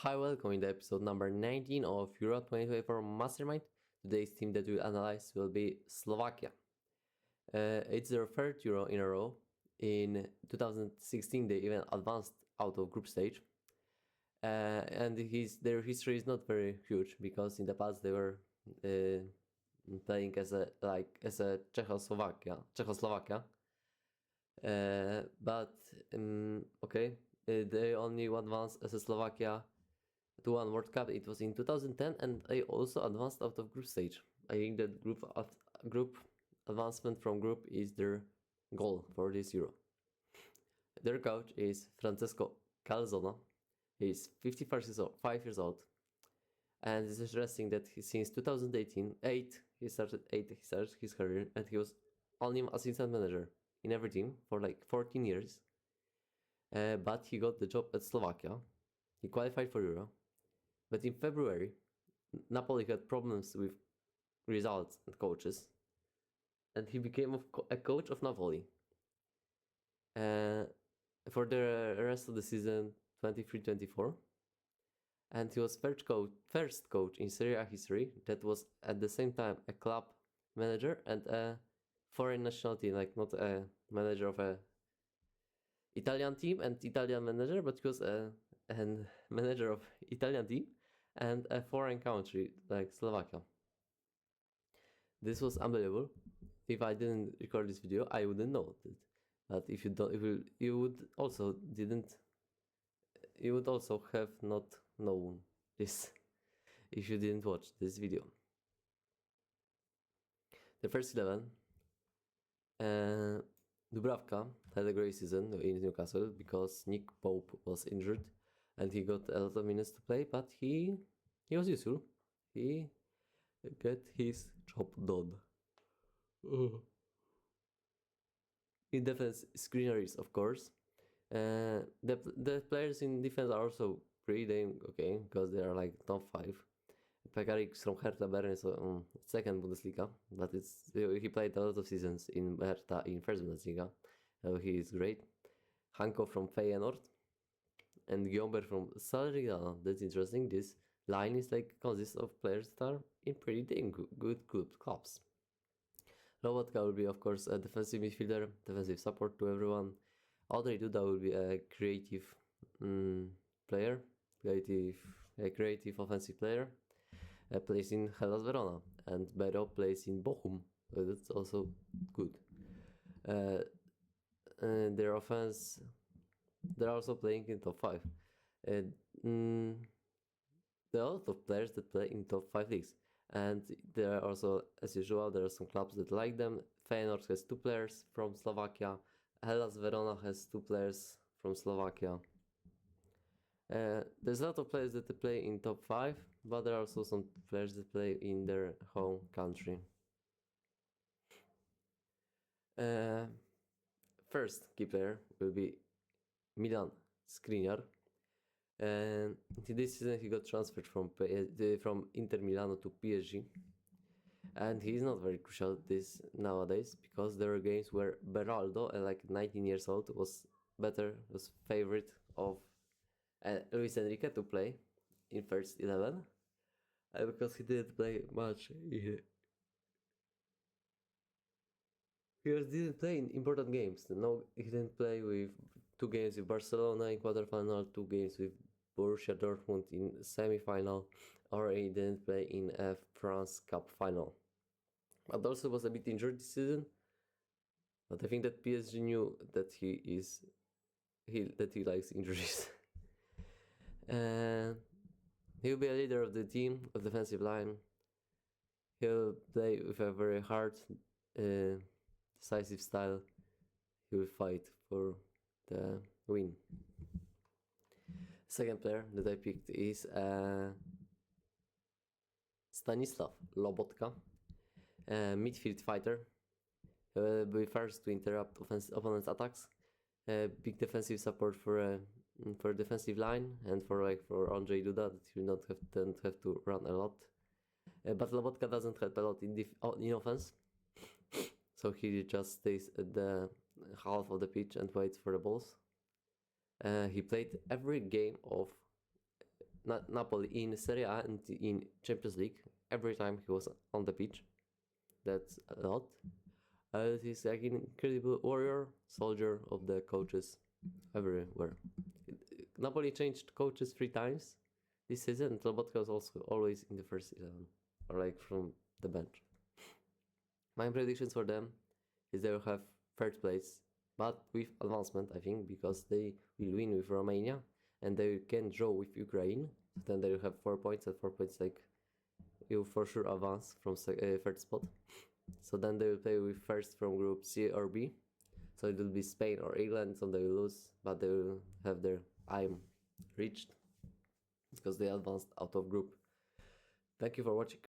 Hi, welcome in the episode number 19 of Euro 2024 Mastermind. Today's team that we'll analyze will be Slovakia. It's their third Euro in a row. In 2016, they even advanced out of group stage. And their history is not very huge because in the past they were playing as a Czechoslovakia. They only advanced as a Slovakia to one World Cup. It was in 2010, and they also advanced out of group stage. I think that group advancement from group is their goal for this Euro. Their coach is Francesco Calzona. He's 5 years old, and it's interesting that since 2018, he started his career, and he was only assistant manager in every team for like 14 years. But he got the job at Slovakia. He qualified for Euro. But in February, Napoli had problems with results and coaches. And he became a coach of Napoli. For the rest of the season 23-24. And he was first coach in Serie A history that was at the same time a club manager and a foreign national team, like not a manager of a Italian team and Italian manager, but he was a manager of Italian team and a foreign country like Slovakia. This was unbelievable. If I didn't record this video, I wouldn't know it. But if you would also have not known this if you didn't watch this video. The first 11. Dubravka had a great season in Newcastle because Nick Pope was injured and he got a lot of minutes to play, but he was useful. He got his job done. In defense, screeneries, of course. The players in defense are also pretty damn okay because they are like top 5. Pekarik from Hertha Berlin is second Bundesliga, but he played a lot of seasons in Hertha in first Bundesliga, so he is great. Hanko from Feyenoord and Gyomber from Salernitana. That's interesting. This line is consists of players that are in pretty damn good clubs. Lobotka will be, of course, a defensive midfielder, defensive support to everyone. Audrey Duda will be a creative player, creative offensive player. Plays in Hellas Verona, and Bero plays in Bochum, so that's also good. Their offense, they're also playing in top 5. There are a lot of players that play in top 5 leagues, and there are also, as usual, there are some clubs that like them. Feyenoord has 2 players from Slovakia. Hellas Verona has 2 players from Slovakia. There's a lot of players that play in top 5, but there are also some players that play in their home country. First key player will be Milan Skriniar. And this season he got transferred from Inter Milano to PSG. And he's not very crucial nowadays because there are games where Beraldo, like 19 years old, was favorite of Luis Enrique to play in first 11 because he didn't play much. He didn't play in important games. No, he didn't play with 2 games with Barcelona in quarterfinal, 2 games with Borussia Dortmund in semi-final, or he didn't play in a France Cup final. But also was a bit injured this season. But I think that PSG knew that he likes injuries. He'll be a leader of the team, of the defensive line. He'll play with a very hard, decisive style. He will fight for the win. Second player that I picked is Stanislav Lobotka, midfield fighter. He'll be first to interrupt opponent's attacks. Big defensive support for defensive line and for Andrzej Duda, that he don't have to run a lot. But Lobotka doesn't help a lot in offense, so he just stays at the half of the pitch and waits for the balls. He played every game of Napoli in Serie A and in Champions League every time he was on the pitch. That's a lot. He's like an incredible warrior, soldier of the coaches everywhere. Napoli changed coaches 3 times this season, and Lobotka was also always in the first 11, or like from the bench. My predictions for them is they will have third place, but with advancement, I think, because they will win with Romania and they can draw with Ukraine. So then they will have 4 points, and 4 points like you for sure advance from third spot. So then they will play with first from group C or B. So it will be Spain or England, so they will lose, but they will have their aim reached because they advanced out of group. Thank you for watching.